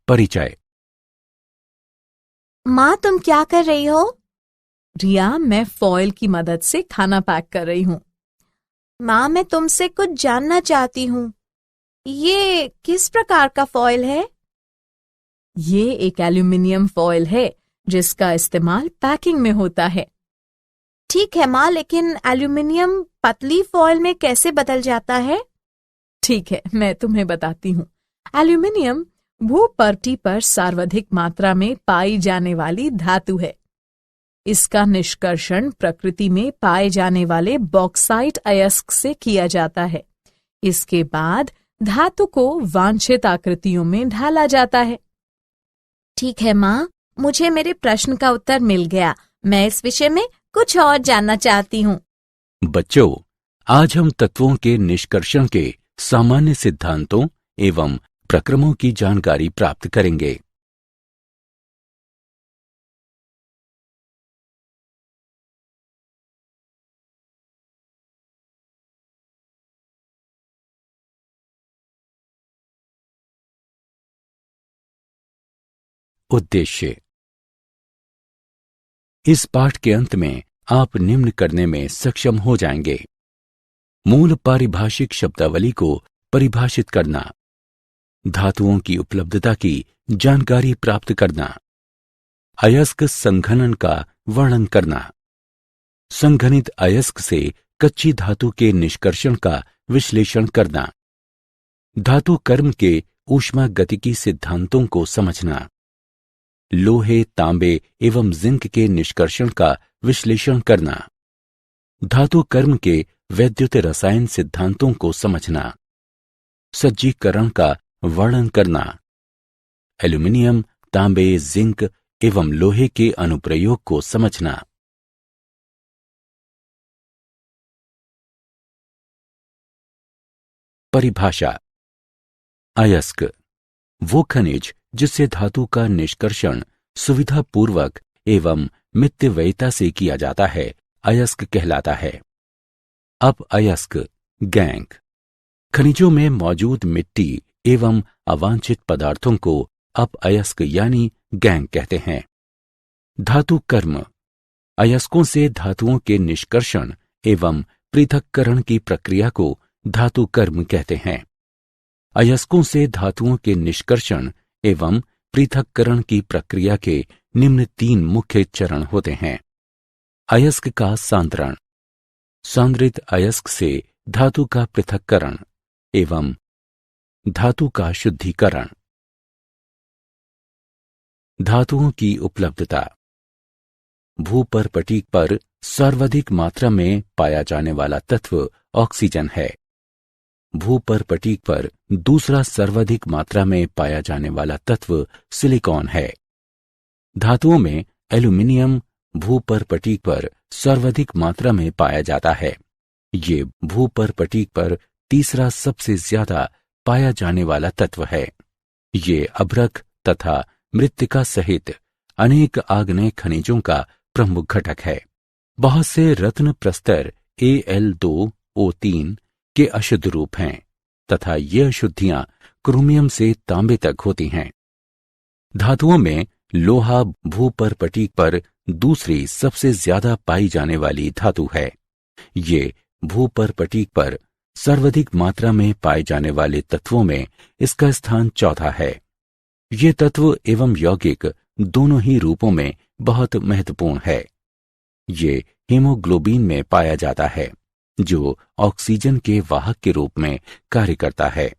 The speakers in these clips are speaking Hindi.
परिचय। माँ, तुम क्या कर रही हो? रिया, मैं फॉयल की मदद से खाना पैक कर रही हूँ। माँ, मैं तुमसे कुछ जानना चाहती हूँ। ये किस प्रकार का फॉयल है? ये एक एल्यूमिनियम फॉयल है जिसका इस्तेमाल पैकिंग में होता है। ठीक है माँ, लेकिन एल्यूमिनियम पतली फॉयल में कैसे बदल जाता है? ठीक है, मैं तुम्हें बताती हूँ। एल्यूमिनियम भूपर्टी पर सर्वाधिक मात्रा में पाई जाने वाली धातु है। इसका निष्कर्षण प्रकृति में पाए जाने वाले बॉक्साइट अयस्क से किया जाता है। इसके बाद धातु को वांछित आकृतियों में ढाला जाता है। ठीक है माँ, मुझे मेरे प्रश्न का उत्तर मिल गया। मैं इस विषय में कुछ और जानना चाहती हूँ। बच्चों, आज हम तत्वों के निष्कर्षण के सामान्य सिद्धांतों एवं प्रक्रमों की जानकारी प्राप्त करेंगे। उद्देश्य। इस पाठ के अंत में आप निम्न करने में सक्षम हो जाएंगे। मूल पारिभाषिक शब्दावली को परिभाषित करना, धातुओं की उपलब्धता की जानकारी प्राप्त करना, अयस्क संघनन का वर्णन करना, संघनित अयस्क से कच्ची धातु के निष्कर्षण का विश्लेषण करना, धातु कर्म के ऊष्मागतिकी सिद्धांतों को समझना, लोहे, तांबे एवं जिंक के निष्कर्षण का विश्लेषण करना, धातु कर्म के वैद्युत रसायन सिद्धांतों को समझना, सज्जीकरण का वर्णन करना, एल्यूमिनियम, तांबे, जिंक एवं लोहे के अनुप्रयोग को समझना। परिभाषा। अयस्क वो खनिज जिससे धातु का निष्कर्षण सुविधापूर्वक एवं मितव्ययिता से किया जाता है, अयस्क कहलाता है। अब अयस्क गैंग खनिजों में मौजूद मिट्टी एवं अवांछित पदार्थों को अब अयस्क यानी गैंग कहते हैं। धातु कर्म अयस्कों से धातुओं के निष्कर्षण एवं पृथक्करण की प्रक्रिया को धातु कर्म कहते हैं। अयस्कों से धातुओं के निष्कर्षण एवं पृथक्करण की प्रक्रिया के निम्न 3 मुख्य चरण होते हैं। अयस्क का सांद्रण, सांद्रित अयस्क से धातु का पृथक्करण एवं धातु का शुद्धिकरण। धातुओं की उपलब्धता। भूपर्पटीक पर सर्वाधिक मात्रा में पाया जाने वाला तत्व ऑक्सीजन है। भूपर्पटीक पर दूसरा सर्वाधिक मात्रा में पाया जाने वाला तत्व सिलिकॉन है। धातुओं में एल्यूमिनियम भूपर्पटीक पर सर्वाधिक मात्रा में पाया जाता है। ये भूपर्पटीक पर तीसरा सबसे ज्यादा पाया जाने वाला तत्व है। ये अभ्रक तथा मृत्तिका सहित अनेक आग्नेय खनिजों का प्रमुख घटक है। बहुत से रत्न प्रस्तर Al2O3 के अशुद्ध रूप हैं तथा ये अशुद्धियां क्रोमियम से तांबे तक होती हैं। धातुओं में लोहा भूपर्पटीक पर दूसरी सबसे ज्यादा पाई जाने वाली धातु है। ये भूपर्पटीक पर सर्वाधिक मात्रा में पाए जाने वाले तत्वों में इसका स्थान चौथा है। ये तत्व एवं यौगिक दोनों ही रूपों में बहुत महत्वपूर्ण है। ये हीमोग्लोबिन में पाया जाता है जो ऑक्सीजन के वाहक के रूप में कार्य करता है।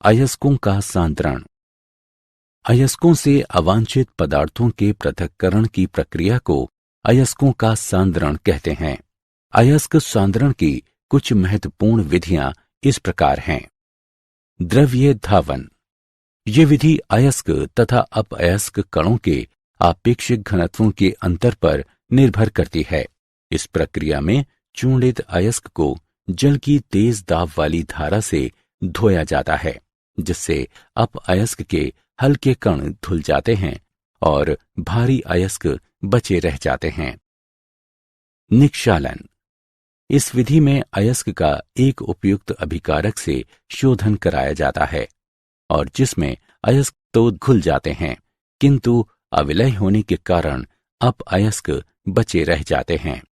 अयस्कों का सांद्रण। अयस्कों से अवांछित पदार्थों के पृथक्करण की प्रक्रिया को अयस्कों का सांद्रण कहते हैं। अयस्क सांद्रण की कुछ महत्वपूर्ण विधियां इस प्रकार हैं। द्रव्य धावन। ये विधि अयस्क तथा अपअयस्क कणों के आपेक्षिक घनत्वों के अंतर पर निर्भर करती है। इस प्रक्रिया में चूर्णित अयस्क को जल की तेज दाब वाली धारा से धोया जाता है, जिससे अपअयस्क के हल्के कण धुल जाते हैं और भारी अयस्क बचे रह जाते हैं। निक्षालन। इस विधि में अयस्क का एक उपयुक्त अभिकारक से शोधन कराया जाता है और जिसमें अयस्क तो घुल जाते हैं किंतु अविलय होने के कारण अपअयस्क बचे रह जाते हैं।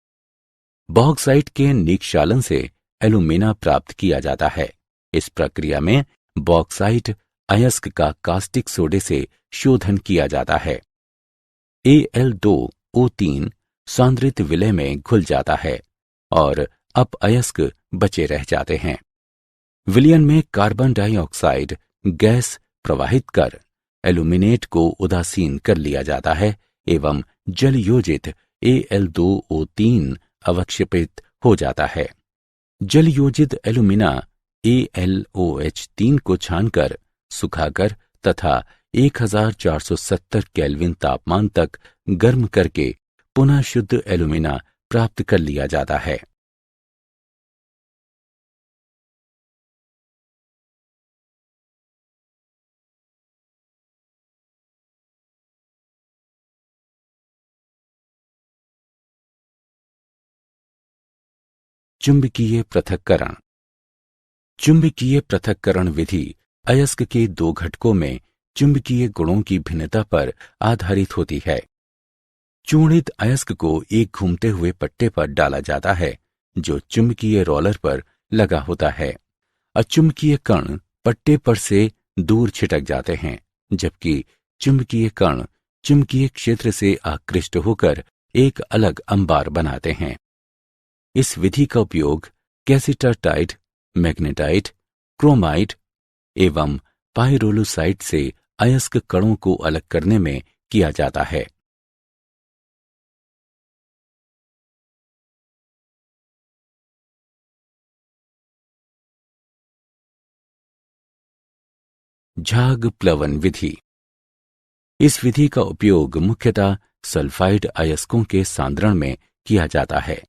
बॉक्साइट के निक्षालन से एल्यूमिना प्राप्त किया जाता है। इस प्रक्रिया में बॉक्साइट अयस्क का कास्टिक सोडे से शोधन किया जाता है। Al2O3 सांद्रित विलय में घुल जाता है और अपअयस्क बचे रह जाते हैं। विलयन में कार्बन डाइऑक्साइड गैस प्रवाहित कर एल्यूमिनेट को उदासीन कर लिया जाता है एवं जल योजित Al2O3 अवक्षेपित हो जाता है। जल योजित एल्यूमिना AlOH3 को छानकर सुखाकर तथा 1470 केल्विन तापमान तक गर्म करके पुनः शुद्ध एल्यूमिना प्राप्त कर लिया जाता है। चुंबकीय पृथक्करण। चुंबकीय पृथक्करण विधि अयस्क के दो घटकों में चुंबकीय गुणों की भिन्नता पर आधारित होती है। चूर्णित अयस्क को एक घूमते हुए पट्टे पर डाला जाता है जो चुंबकीय रोलर पर लगा होता है। अचुंबकीय कण पट्टे पर से दूर छिटक जाते हैं जबकि चुंबकीय कण चुंबकीय क्षेत्र से आकृष्ट होकर एक अलग अंबार बनाते हैं। इस विधि का उपयोग कैसिटरटाइट, मैग्नेटाइट, क्रोमाइट एवं पाइरोलुसाइट से अयस्क कणों को अलग करने में किया जाता है। झाग प्लवन विधि। इस विधि का उपयोग मुख्यतः सल्फाइड अयस्कों के सांद्रण में किया जाता है।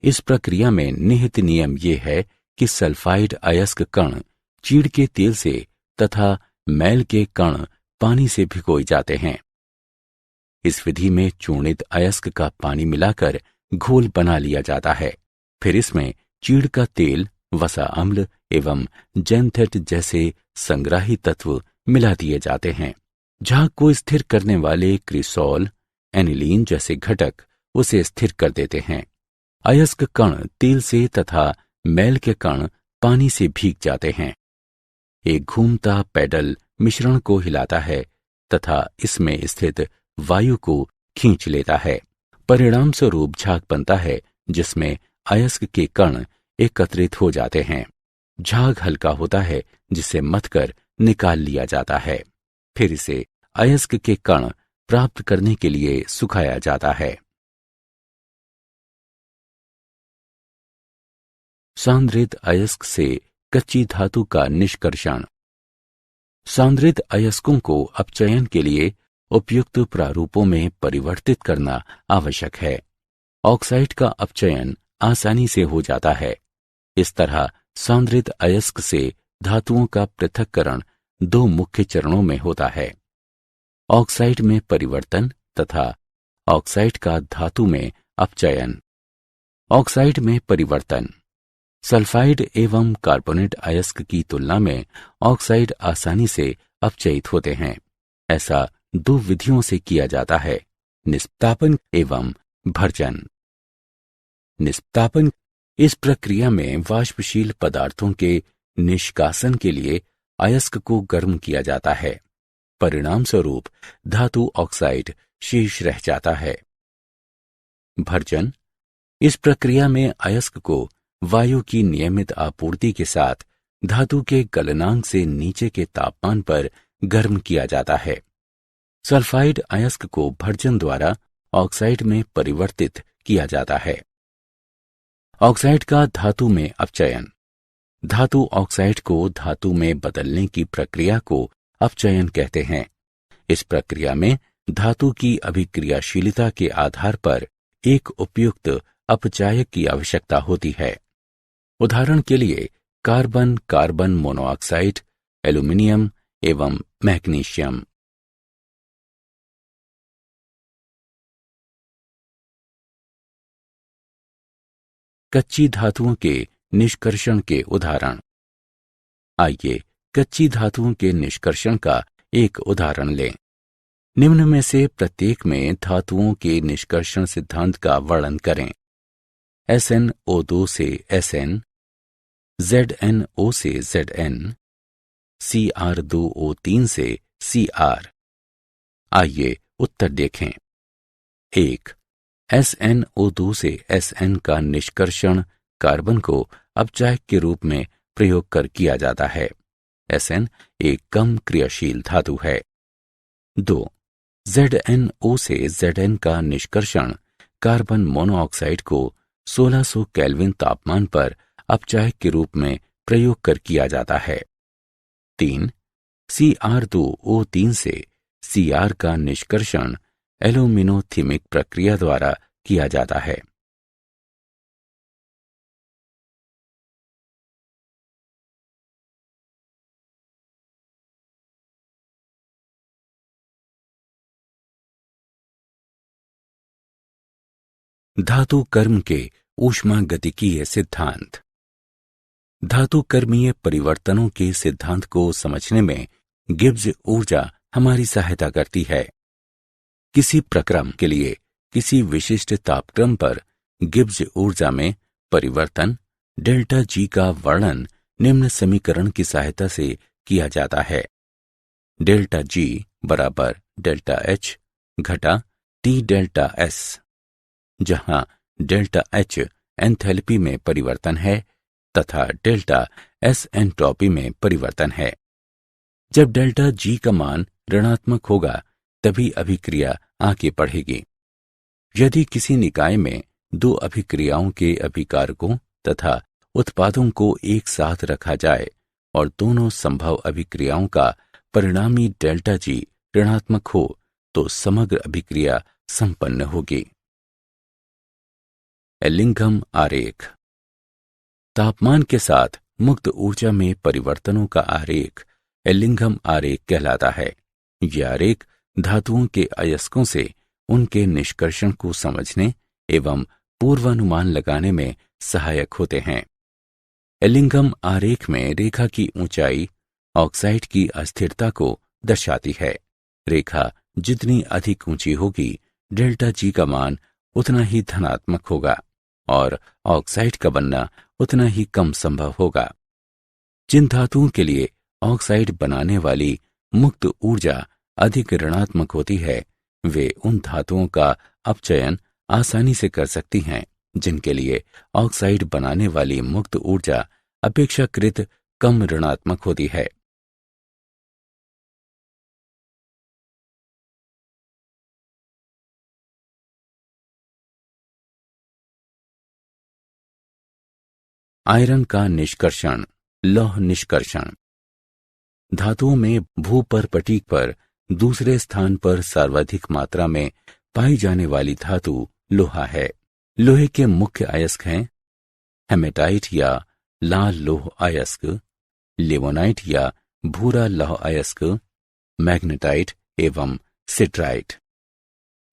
इस प्रक्रिया में निहित नियम ये है कि सल्फाइड अयस्क कण चीड़ के तेल से तथा मैल के कण पानी से भिगोए जाते हैं। इस विधि में चूर्णित अयस्क का पानी मिलाकर घोल बना लिया जाता है। फिर इसमें चीड़ का तेल, वसा अम्ल एवं जैंथेट जैसे संग्राही तत्व मिला दिए जाते हैं। झाग को स्थिर करने वाले क्रिसॉल, एनिलीन जैसे घटक उसे स्थिर कर देते हैं। अयस्क कण तेल से तथा मैल के कण पानी से भीग जाते हैं। एक घूमता पैडल मिश्रण को हिलाता है तथा इसमें स्थित वायु को खींच लेता है। परिणाम स्वरूप झाग बनता है जिसमें अयस्क के कण एकत्रित हो जाते हैं। झाग हल्का होता है जिसे मथकर निकाल लिया जाता है। फिर इसे अयस्क के कण प्राप्त करने के लिए सुखाया जाता है। सांद्रित अयस्क से कच्ची धातु का निष्कर्षण। सांद्रित अयस्कों को अपचयन के लिए उपयुक्त प्रारूपों में परिवर्तित करना आवश्यक है। ऑक्साइड का अपचयन आसानी से हो जाता है। इस तरह सांद्रित अयस्क से धातुओं का पृथक्करण दो मुख्य चरणों में होता है, ऑक्साइड में परिवर्तन तथा ऑक्साइड का धातु में अपचयन। ऑक्साइड में परिवर्तन। सल्फाइड एवं कार्बोनेट अयस्क की तुलना में ऑक्साइड आसानी से अपचयित होते हैं। ऐसा दो विधियों से किया जाता है, निष्पापन एवं भर्जन। निष्पापन। इस प्रक्रिया में वाष्पशील पदार्थों के निष्कासन के लिए अयस्क को गर्म किया जाता है। परिणाम स्वरूप धातु ऑक्साइड शेष रह जाता है। भर्जन। इस प्रक्रिया में अयस्क को वायु की नियमित आपूर्ति के साथ धातु के गलनांक से नीचे के तापमान पर गर्म किया जाता है। सल्फाइड अयस्क को भर्जन द्वारा ऑक्साइड में परिवर्तित किया जाता है। ऑक्साइड का धातु में अपचयन। धातु ऑक्साइड को धातु में बदलने की प्रक्रिया को अपचयन कहते हैं। इस प्रक्रिया में धातु की अभिक्रियाशीलता के आधार पर एक उपयुक्त अपचायक की आवश्यकता होती है। उदाहरण के लिए कार्बन, कार्बन मोनोऑक्साइड, एल्यूमिनियम एवं मैग्नीशियम। कच्ची धातुओं के निष्कर्षण के उदाहरण। आइए कच्ची धातुओं के निष्कर्षण का एक उदाहरण लें। निम्न में से प्रत्येक में धातुओं के निष्कर्षण सिद्धांत का वर्णन करें। SnO2 से Sn, ZnO से Zn, Cr2O3 से Cr। आइए उत्तर देखें। 1. SnO2 से Sn का निष्कर्षण कार्बन को अपचायक के रूप में प्रयोग कर किया जाता है। Sn एक कम क्रियाशील धातु है। 2. ZnO से Zn का निष्कर्षण कार्बन मोनोऑक्साइड को 1600 केल्विन तापमान पर अपचायक के रूप में प्रयोग कर किया जाता है। 3. Cr2O3 से Cr का निष्कर्षण एल्यूमिनोथिमिक प्रक्रिया द्वारा किया जाता है। धातु कर्म के ऊष्मागतिकीय सिद्धांत। धातु कर्मीय परिवर्तनों के सिद्धांत को समझने में गिब्स ऊर्जा हमारी सहायता करती है। किसी प्रक्रम के लिए किसी विशिष्ट तापक्रम पर गिब्स ऊर्जा में परिवर्तन डेल्टा जी का वर्णन निम्न समीकरण की सहायता से किया जाता है। डेल्टा जी बराबर डेल्टा एच घटा टी डेल्टा एस, जहां डेल्टा एच एंथैल्पी में परिवर्तन है तथा डेल्टा एस एंट्रोपी में परिवर्तन है। जब डेल्टा जी का मान ऋणात्मक होगा तभी अभिक्रिया आगे बढ़ेगी। यदि किसी निकाय में दो अभिक्रियाओं के अभिकारकों तथा उत्पादों को एक साथ रखा जाए और दोनों संभव अभिक्रियाओं का परिणामी डेल्टा जी ऋणात्मक हो तो समग्र अभिक्रिया संपन्न होगी। एलिंघम आरेख। तापमान के साथ मुक्त ऊर्जा में परिवर्तनों का आरेख एलिंघम आरेख कहलाता है। यह आरेख धातुओं के अयस्कों से उनके निष्कर्षण को समझने एवं पूर्वानुमान लगाने में सहायक होते हैं। एलिंघम आरेख में रेखा की ऊंचाई ऑक्साइड की अस्थिरता को दर्शाती है। रेखा जितनी अधिक ऊंची होगी डेल्टा जी का मान उतना ही धनात्मक होगा और ऑक्साइड का बनना उतना ही कम संभव होगा। जिन धातुओं के लिए ऑक्साइड बनाने वाली मुक्त ऊर्जा अधिक ऋणात्मक होती है वे उन धातुओं का अपचयन आसानी से कर सकती हैं जिनके लिए ऑक्साइड बनाने वाली मुक्त ऊर्जा अपेक्षाकृत कम ऋणात्मक होती है। आयरन का निष्कर्षण लौह निष्कर्षण। धातुओं में भूपर्पटीक पर दूसरे स्थान पर सर्वाधिक मात्रा में पाई जाने वाली धातु लोहा है। लोहे के मुख्य अयस्क हैं हेमेटाइट या लाल लौह अयस्क, लिवोनाइट या भूरा लौह अयस्क, मैग्नेटाइट एवं सिट्राइट।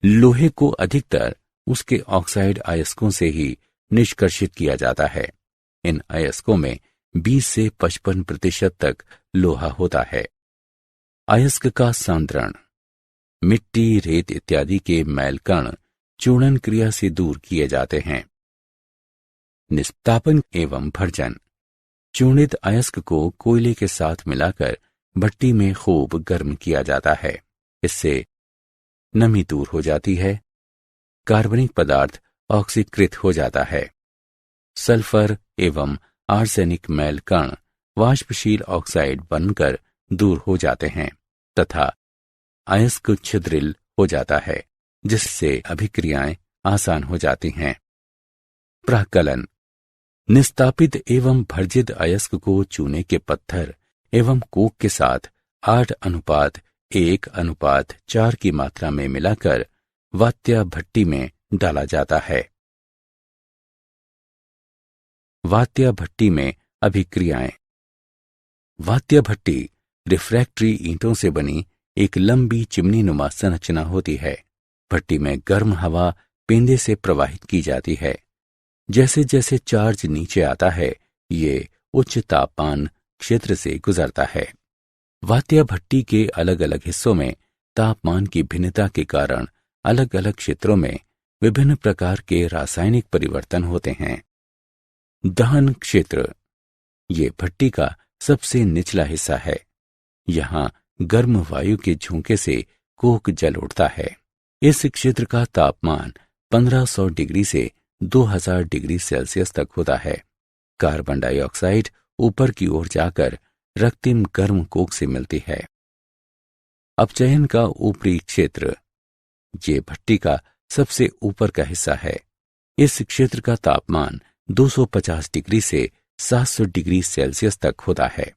लोहे को अधिकतर उसके ऑक्साइड अयस्कों से ही निष्कर्षित किया जाता है। इन अयस्कों में 20 से 55% तक लोहा होता है। अयस्क का सांद्रण। मिट्टी, रेत इत्यादि के मैल कण चूर्णन क्रिया से दूर किए जाते हैं। निस्तापन एवं भर्जन। चूर्णित अयस्क को कोयले के साथ मिलाकर भट्टी में खूब गर्म किया जाता है। इससे नमी दूर हो जाती है। कार्बनिक पदार्थ ऑक्सीकृत हो जाता है। सल्फर एवं आर्सेनिक मैल कण वाष्पशील ऑक्साइड बनकर दूर हो जाते हैं तथा अयस्क छिद्रिल हो जाता है जिससे अभिक्रियाएं आसान हो जाती हैं। प्राक्कलन। निस्तापित एवं भर्जित अयस्क को चूने के पत्थर एवं कोक के साथ 8:1:4 की मात्रा में मिलाकर वात्या भट्टी में डाला जाता है। वात्या भट्टी में अभिक्रियाएं। वात्या भट्टी रिफ्रैक्टरी ईंटों से बनी एक लंबी चिमनी नुमा संरचना होती है। भट्टी में गर्म हवा पेंदे से प्रवाहित की जाती है। जैसे जैसे चार्ज नीचे आता है, ये उच्च तापमान क्षेत्र से गुजरता है। वात्या भट्टी के अलग अलग हिस्सों में तापमान की भिन्नता के कारण अलग अलग क्षेत्रों में विभिन्न प्रकार के रासायनिक परिवर्तन होते हैं। दहन क्षेत्र, ये भट्टी का सबसे निचला हिस्सा है। यहाँ गर्म वायु के झोंके से कोक जल उठता है। इस क्षेत्र का तापमान 1500 डिग्री से 2000 डिग्री सेल्सियस तक होता है। कार्बन डाइऑक्साइड ऊपर की ओर जाकर रक्तिम गर्म कोक से मिलती है। अपचयन का ऊपरी क्षेत्र, ये भट्टी का सबसे ऊपर का हिस्सा है। इस क्षेत्र का तापमान 250 डिग्री से 700 डिग्री सेल्सियस तक होता है।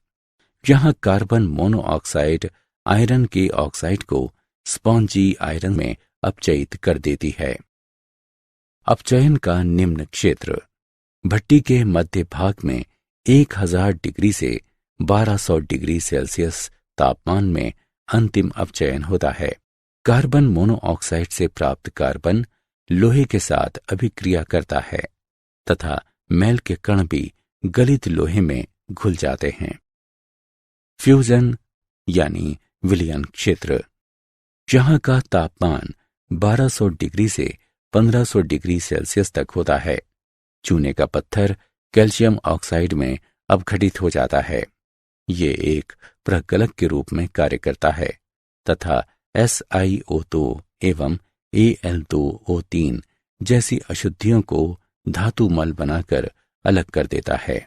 यहाँ कार्बन मोनोऑक्साइड आयरन के ऑक्साइड को स्पॉन्जी आयरन में अपचयित कर देती है। अपचयन का निम्न क्षेत्र, भट्टी के मध्य भाग में 1000 डिग्री से 1200 डिग्री सेल्सियस तापमान में अंतिम अपचयन होता है। कार्बन मोनोऑक्साइड से प्राप्त कार्बन लोहे के साथ अभिक्रिया करता है तथा मैल के कण भी गलित लोहे में घुल जाते हैं। फ्यूजन यानी विलयन क्षेत्र, जहाँ का तापमान 1200 डिग्री से 1500 डिग्री सेल्सियस तक होता है। चूने का पत्थर कैल्शियम ऑक्साइड में अपघटित हो जाता है। ये एक प्रगलक के रूप में कार्य करता है तथा SiO2 एवं Al2O3 जैसी अशुद्धियों को धातु मल बनाकर अलग कर देता है।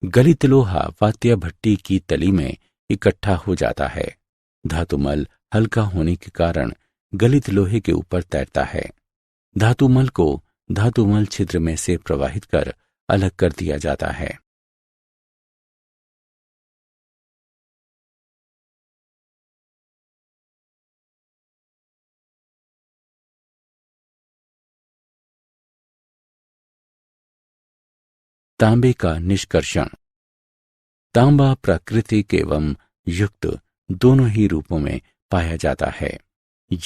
गलित लोहा वात्या भट्टी की तली में इकट्ठा हो जाता है। धातुमल हल्का होने के कारण गलित लोहे के ऊपर तैरता है। धातुमल को धातुमल छिद्र में से प्रवाहित कर अलग कर दिया जाता है। तांबे का निष्कर्षण। तांबा प्राकृतिक एवं युक्त दोनों ही रूपों में पाया जाता है।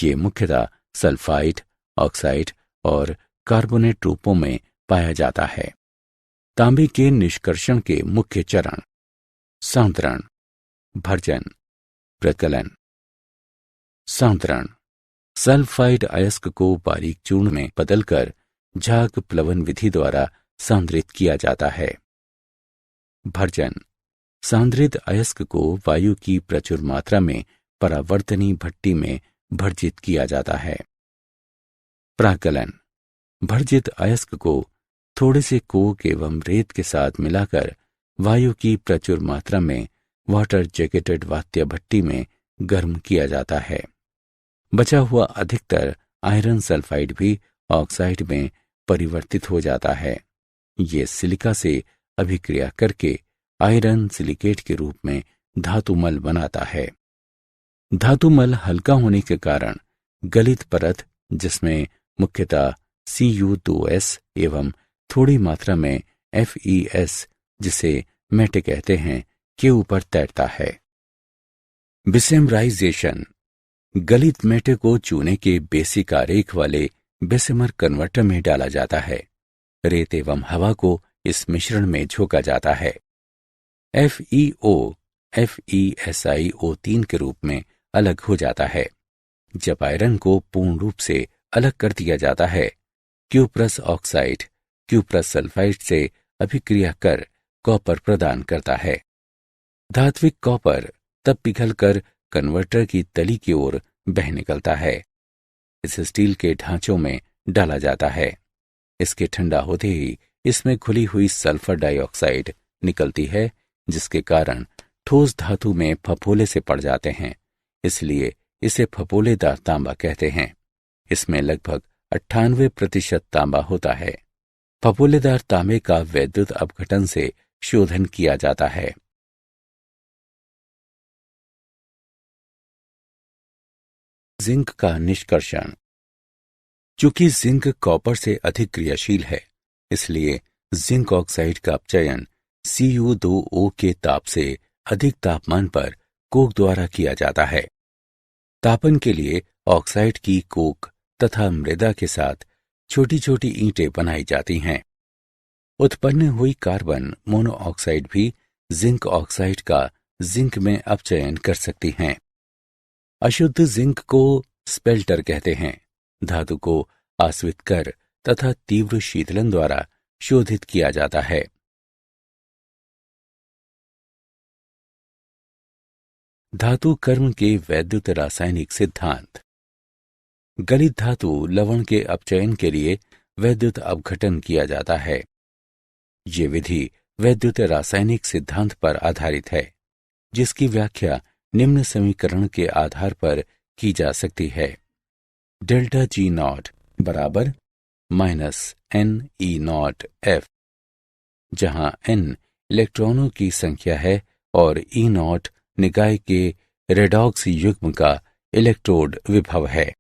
ये मुख्यतः सल्फाइड, ऑक्साइड और कार्बोनेट रूपों में पाया जाता है। तांबे के निष्कर्षण के मुख्य चरण: सांद्रण, भर्जन, प्रकलन। सांद्रण, सल्फाइड अयस्क को बारीक चूर्ण में बदलकर झाग प्लवन विधि द्वारा सांद्रित किया जाता है। भर्जन, सांद्रित अयस्क को वायु की प्रचुर मात्रा में परावर्तनी भट्टी में भर्जित किया जाता है। प्राकलन, भर्जित अयस्क को थोड़े से कोक एवं रेत के साथ मिलाकर वायु की प्रचुर मात्रा में वाटर जैकेटेड वात्या भट्टी में गर्म किया जाता है। बचा हुआ अधिकतर आयरन सल्फाइड भी ऑक्साइड में परिवर्तित हो जाता है। ये सिलिका से अभिक्रिया करके आयरन सिलिकेट के रूप में धातुमल बनाता है। धातुमल हल्का होने के कारण गलित परत, जिसमें मुख्यतः Cu2S एवं थोड़ी मात्रा में FeS, जिसे मेटे कहते हैं, के ऊपर तैरता है। बिसेमराइजेशन, गलित मेटे को चूने के बेसिक आरेख वाले बेसेमर कन्वर्टर में डाला जाता है। रेत एवं हवा को इस मिश्रण में झोंका जाता है। FeO FeSiO3 के रूप में अलग हो जाता है। जब आयरन को पूर्ण रूप से अलग कर दिया जाता है, क्यूप्रस ऑक्साइड क्यूप्रस सल्फाइड से अभिक्रिया कर कॉपर प्रदान करता है। धात्विक कॉपर तब पिघलकर कन्वर्टर की तली की ओर बह निकलता है। इसे स्टील के ढांचों में डाला जाता है। इसके ठंडा होते ही इसमें खुली हुई सल्फर डाइऑक्साइड निकलती है, जिसके कारण ठोस धातु में फफोले से पड़ जाते हैं। इसलिए इसे फफोलेदार तांबा कहते हैं। इसमें लगभग 98% तांबा होता है। फफोलेदार तांबे का वैद्युत अपघटन से शोधन किया जाता है। जिंक का निष्कर्षण। चूंकि जिंक कॉपर से अधिक क्रियाशील है, इसलिए जिंक ऑक्साइड का अपचयन Cu2O के ताप से अधिक तापमान पर कोक द्वारा किया जाता है। तापन के लिए ऑक्साइड की कोक तथा मृदा के साथ छोटी छोटी ईंटें बनाई जाती हैं। उत्पन्न हुई कार्बन मोनोऑक्साइड भी जिंक ऑक्साइड का जिंक में अपचयन कर सकती हैं। अशुद्ध जिंक को स्पेल्टर कहते हैं। धातु को आस्वित कर तथा तीव्र शीतलन द्वारा शोधित किया जाता है। धातु कर्म के वैद्युत रासायनिक सिद्धांत। गलित धातु लवण के अपचयन के लिए वैद्युत अपघटन किया जाता है। ये विधि वैद्युत रासायनिक सिद्धांत पर आधारित है, जिसकी व्याख्या निम्न समीकरण के आधार पर की जा सकती है। डेल्टा जी नॉट बराबर minus n E not F, जहां एन इलेक्ट्रॉनों की संख्या है और ई नॉट निकाय के रेडॉक्स युग्म का इलेक्ट्रोड विभव है।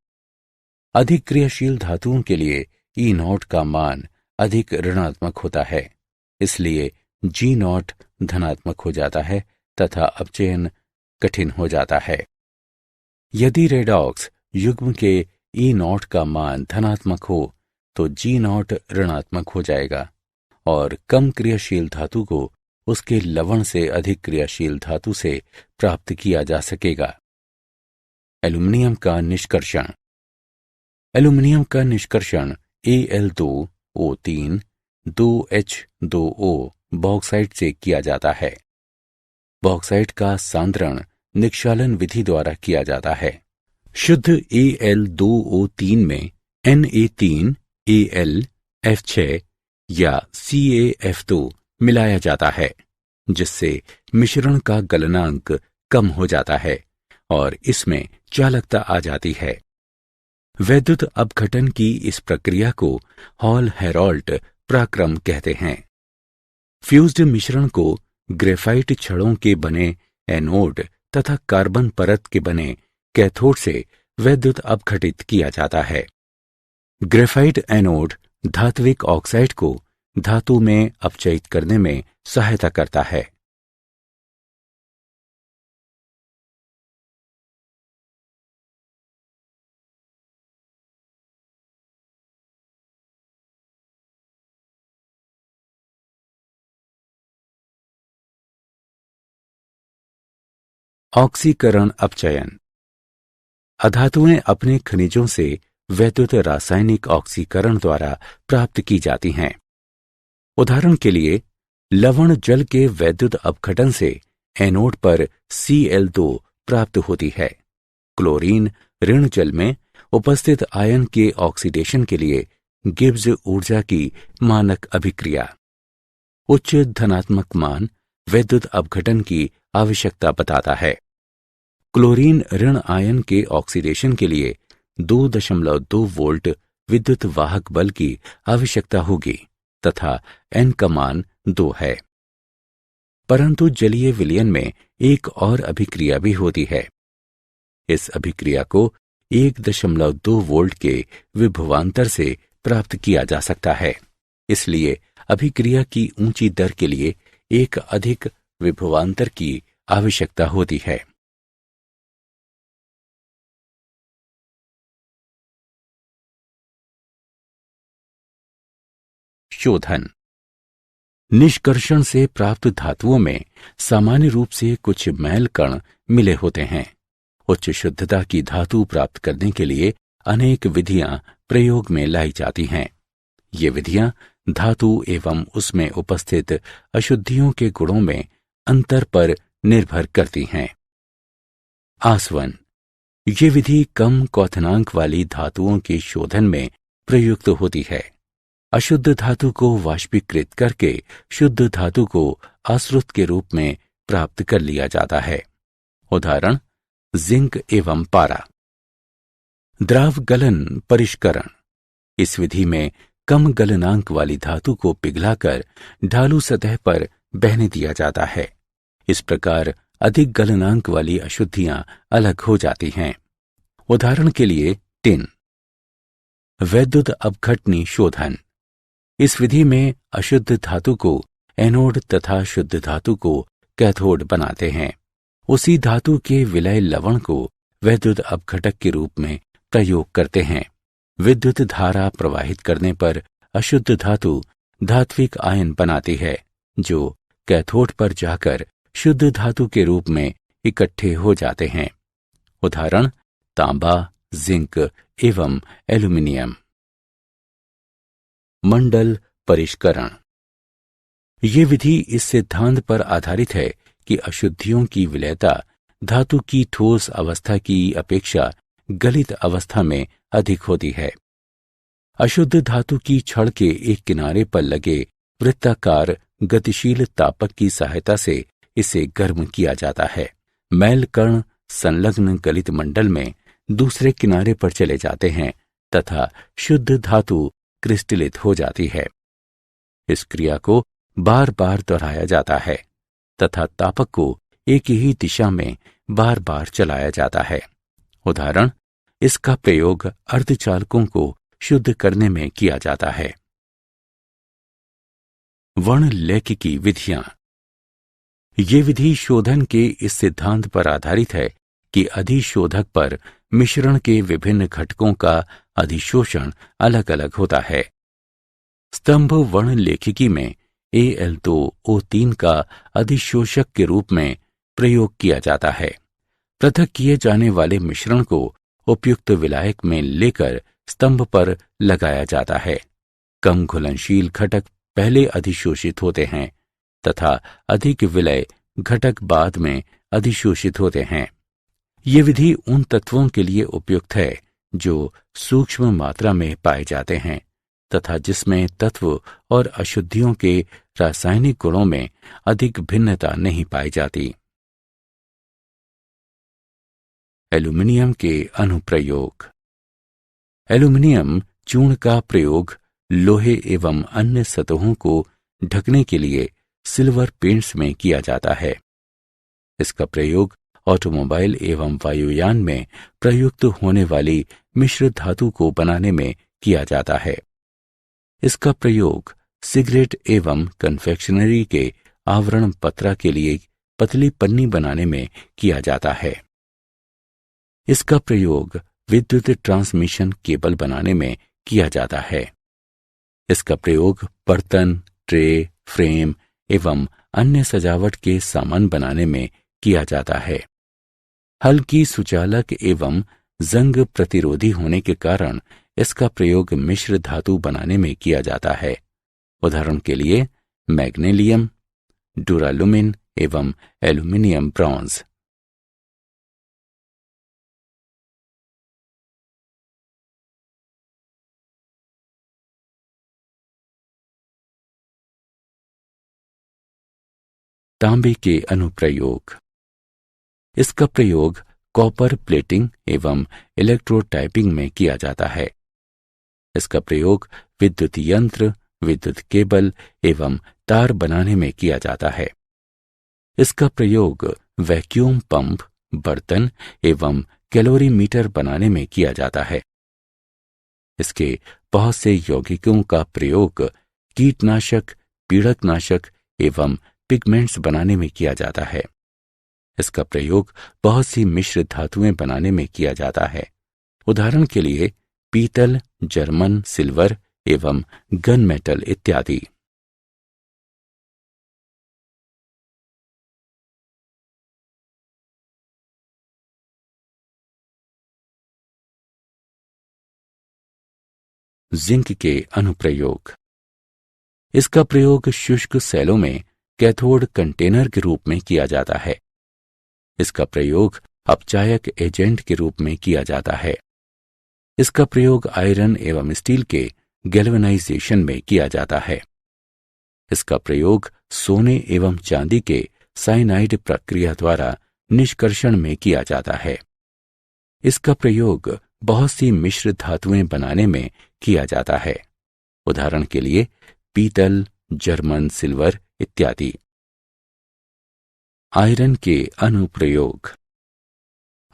अधिक क्रियाशील धातुओं के लिए ई नॉट का मान अधिक ऋणात्मक होता है, इसलिए जी नॉट धनात्मक हो जाता है तथा अपचयन कठिन हो जाता है। यदि रेडॉक्स युग्म के ई नॉट का मान धनात्मक हो तो जी नॉट ऋणात्मक हो जाएगा और कम क्रियाशील धातु को उसके लवण से अधिक क्रियाशील धातु से प्राप्त किया जा सकेगा। एल्यूमिनियम का निष्कर्षण। एल्यूमिनियम का निष्कर्षण Al2O3 2H2O बॉक्साइट से किया जाता है। बॉक्साइट का सांद्रण निक्षालन विधि द्वारा किया जाता है। शुद्ध Al2O3 में Na3 Al F6 या CaF2 मिलाया जाता है, जिससे मिश्रण का गलनांक कम हो जाता है और इसमें चालकता आ जाती है। वैद्युत अपघटन की इस प्रक्रिया को हॉल हेरॉल्ट पराक्रम कहते हैं। फ्यूज्ड मिश्रण को ग्रेफाइट छड़ों के बने एनोड तथा कार्बन परत के बने कैथोड से वैद्युत अपघटित किया जाता है। ग्रेफाइट एनोड धात्विक ऑक्साइड को धातु में अपचयित करने में सहायता करता है। ऑक्सीकरण अपचयन। अधातुएं अपने खनिजों से वैद्युत रासायनिक ऑक्सीकरण द्वारा प्राप्त की जाती हैं। उदाहरण के लिए लवण जल के वैद्युत अपघटन से एनोड पर Cl2 प्राप्त होती है। क्लोरीन ऋण जल में उपस्थित आयन के ऑक्सीडेशन के लिए गिब्स ऊर्जा की मानक अभिक्रिया। उच्च धनात्मक मान वैद्युत अपघटन की आवश्यकता बताता है। क्लोरीन ऋण आयन के ऑक्सीडेशन के लिए 2.2 वोल्ट विद्युत वाहक बल की आवश्यकता होगी तथा N का मान 2 है। परंतु जलीय विलयन में एक और अभिक्रिया भी होती है। इस अभिक्रिया को 1.2 वोल्ट के विभवांतर से प्राप्त किया जा सकता है। इसलिए अभिक्रिया की ऊंची दर के लिए एक अधिक विभवांतर की आवश्यकता होती है। शोधन। निष्कर्षण से प्राप्त धातुओं में सामान्य रूप से कुछ मैल कण मिले होते हैं। उच्च शुद्धता की धातु प्राप्त करने के लिए अनेक विधियां प्रयोग में लाई जाती हैं। ये विधियां धातु एवं उसमें उपस्थित अशुद्धियों के गुणों में अंतर पर निर्भर करती हैं। आसवन। ये विधि कम क्वथनांक वाली धातुओं के शोधन में प्रयुक्त होती है। अशुद्ध धातु को वाष्पीकृत करके शुद्ध धातु को आश्रुत के रूप में प्राप्त कर लिया जाता है। उदाहरण जिंक एवं पारा। द्राव गलन परिष्करण। इस विधि में कम गलनांक वाली धातु को पिघलाकर ढालू सतह पर बहने दिया जाता है। इस प्रकार अधिक गलनांक वाली अशुद्धियां अलग हो जाती हैं। उदाहरण के लिए टिन। वैद्युत अपघटनी शोधन। इस विधि में अशुद्ध धातु को एनोड तथा शुद्ध धातु को कैथोड बनाते हैं। उसी धातु के विलय लवण को वैद्युत अपघटक के रूप में प्रयोग करते हैं। विद्युत धारा प्रवाहित करने पर अशुद्ध धातु धात्विक आयन बनाती है जो कैथोड पर जाकर शुद्ध धातु के रूप में इकट्ठे हो जाते हैं। उदाहरण तांबा, जिंक एवं एल्यूमीनियम। मंडल परिष्करण। ये विधि इस सिद्धांत पर आधारित है कि अशुद्धियों की विलयता धातु की ठोस अवस्था की अपेक्षा गलित अवस्था में अधिक होती है। अशुद्ध धातु की छड़ के एक किनारे पर लगे वृत्ताकार गतिशील तापक की सहायता से इसे गर्म किया जाता है। मैल कण संलग्न गलित मंडल में दूसरे किनारे पर चले जाते हैं तथा शुद्ध धातु क्रिस्टलित हो जाती है। इस क्रिया को बार बार दोहराया जाता है तथा तापक को एक ही दिशा में बार बार चलाया जाता है। उदाहरण, इसका प्रयोग अर्धचालकों को शुद्ध करने में किया जाता है। वर्णलेखिकी विधियां। ये विधि शोधन के इस सिद्धांत पर आधारित है कि अधिशोधक पर मिश्रण के विभिन्न घटकों का अधिशोषण अलग अलग होता है। स्तंभ वर्णलेखिकी में Al2O3 का अधिशोषक के रूप में प्रयोग किया जाता है। पृथक किए जाने वाले मिश्रण को उपयुक्त विलायक में लेकर स्तंभ पर लगाया जाता है। कम घुलनशील घटक पहले अधिशोषित होते हैं तथा अधिक विलय घटक बाद में अधिशोषित होते हैं। ये विधि उन तत्वों के लिए उपयुक्त है जो सूक्ष्म मात्रा में पाए जाते हैं तथा जिसमें तत्व और अशुद्धियों के रासायनिक गुणों में अधिक भिन्नता नहीं पाई जाती। एल्यूमीनियम के अनुप्रयोग। एल्यूमीनियम चूर्ण का प्रयोग लोहे एवं अन्य सतहों को ढकने के लिए सिल्वर पेंट्स में किया जाता है। इसका प्रयोग ऑटोमोबाइल एवं वायुयान में प्रयुक्त होने वाली मिश्र धातु को बनाने में किया जाता है। इसका प्रयोग सिगरेट एवं कन्फेक्शनरी के आवरण पत्रा के लिए पतली पन्नी बनाने में किया जाता है। इसका प्रयोग विद्युत ट्रांसमिशन केबल बनाने में किया जाता है। इसका प्रयोग बर्तन, ट्रे, फ्रेम एवं अन्य सजावट के सामान बनाने में किया जाता है। हल्की सुचालक एवं जंग प्रतिरोधी होने के कारण इसका प्रयोग मिश्र धातु बनाने में किया जाता है। उदाहरण के लिए मैग्नीशियम, डुरालुमिन एवं एल्यूमीनियम ब्रॉन्ज। तांबे के अनुप्रयोग। इसका प्रयोग कॉपर प्लेटिंग एवं इलेक्ट्रोटाइपिंग में किया जाता है। इसका प्रयोग विद्युत यंत्र, विद्युत केबल एवं तार बनाने में किया जाता है। इसका प्रयोग वैक्यूम पंप, बर्तन एवं कैलोरीमीटर बनाने में किया जाता है। इसके बहुत से यौगिकों का प्रयोग कीटनाशक, पीड़कनाशक एवं पिगमेंट्स बनाने में किया जाता है। इसका प्रयोग बहुत सी मिश्र धातुएं बनाने में किया जाता है। उदाहरण के लिए पीतल, जर्मन सिल्वर एवं गन मेटल इत्यादि। जिंक के अनुप्रयोग। इसका प्रयोग शुष्क सेलों में कैथोड कंटेनर के रूप में किया जाता है। इसका प्रयोग अपचायक एजेंट के रूप में किया जाता है। इसका प्रयोग आयरन एवं स्टील के गैल्वेनाइजेशन में किया जाता है। इसका प्रयोग सोने एवं चांदी के साइनाइड प्रक्रिया द्वारा निष्कर्षण में किया जाता है। इसका प्रयोग बहुत सी मिश्र धातुएं बनाने में किया जाता है। उदाहरण के लिए पीतल, जर्मन सिल्वर इत्यादि। आयरन के अनुप्रयोग।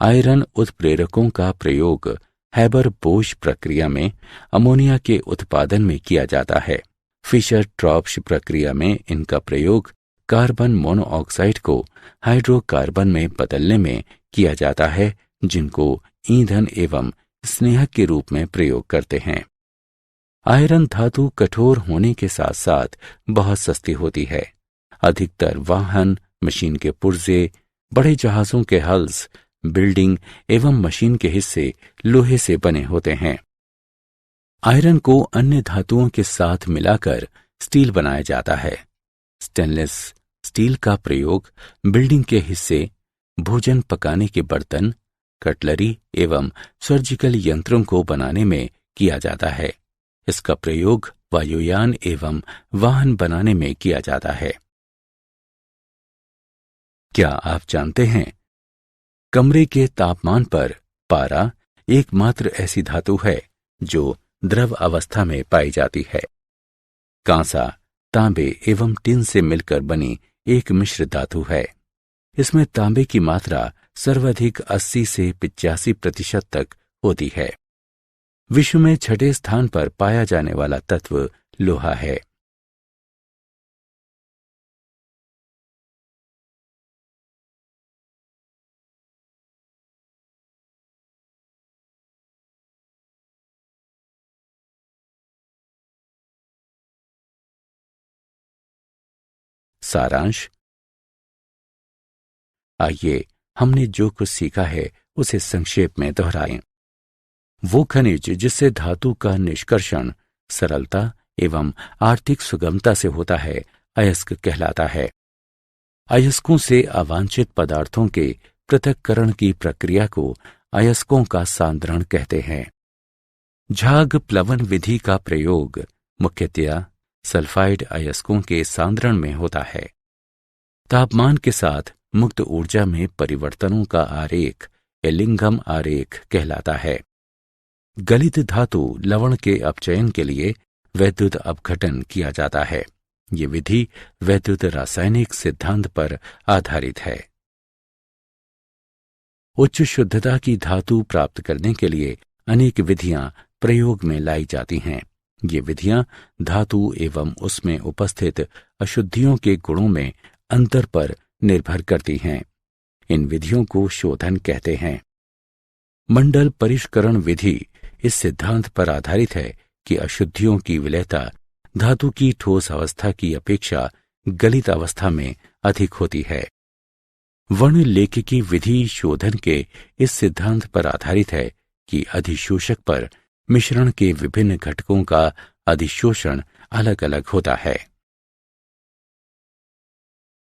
आयरन उत्प्रेरकों का प्रयोग हैबर-बोश प्रक्रिया में अमोनिया के उत्पादन में किया जाता है। फिशर-ट्रॉप्श प्रक्रिया में इनका प्रयोग कार्बन मोनोऑक्साइड को हाइड्रोकार्बन में बदलने में किया जाता है, जिनको ईंधन एवं स्नेहक के रूप में प्रयोग करते हैं। आयरन धातु कठोर होने के साथ साथ बहुत सस्ती होती है। अधिकतर वाहन, मशीन के पुर्जे, बड़े जहाजों के हल्स, बिल्डिंग एवं मशीन के हिस्से लोहे से बने होते हैं। आयरन को अन्य धातुओं के साथ मिलाकर स्टील बनाया जाता है। स्टेनलेस स्टील का प्रयोग बिल्डिंग के हिस्से, भोजन पकाने के बर्तन, कटलरी एवं सर्जिकल यंत्रों को बनाने में किया जाता है। इसका प्रयोग वायुयान एवं वाहन बनाने में किया जाता है। क्या आप जानते हैं, कमरे के तापमान पर पारा एकमात्र ऐसी धातु है जो द्रव अवस्था में पाई जाती है। कांसा, तांबे एवं टिन से मिलकर बनी एक मिश्र धातु है। इसमें तांबे की मात्रा सर्वाधिक 80 से 85% तक होती है। विश्व में 6ठे स्थान पर पाया जाने वाला तत्व लोहा है। सारांश। आइए हमने जो कुछ सीखा है उसे संक्षेप में दोहराएं। वो खनिज जिससे धातु का निष्कर्षण सरलता एवं आर्थिक सुगमता से होता है, अयस्क कहलाता है। अयस्कों से अवांछित पदार्थों के पृथक्करण की प्रक्रिया को अयस्कों का सांद्रण कहते हैं। झाग प्लवन विधि का प्रयोग मुख्यतया सल्फाइड अयस्कों के सांद्रण में होता है। तापमान के साथ मुक्त ऊर्जा में परिवर्तनों का आरेख एलिंघम आरेख कहलाता है। गलित धातु लवण के अपचयन के लिए वैद्युत अपघटन किया जाता है। ये विधि वैद्युत रासायनिक सिद्धांत पर आधारित है। उच्च शुद्धता की धातु प्राप्त करने के लिए अनेक विधियां प्रयोग में लाई जाती हैं। ये विधियां धातु एवं उसमें उपस्थित अशुद्धियों के गुणों में अंतर पर निर्भर करती हैं। इन विधियों को शोधन कहते हैं। मंडल परिष्करण विधि इस सिद्धांत पर आधारित है कि अशुद्धियों की विलयता धातु की ठोस अवस्था की अपेक्षा गलित अवस्था में अधिक होती है। वर्णलेखिकी विधि शोधन के इस सिद्धांत पर आधारित है कि अधिशोषक पर मिश्रण के विभिन्न घटकों का अधिशोषण अलग अलग होता है।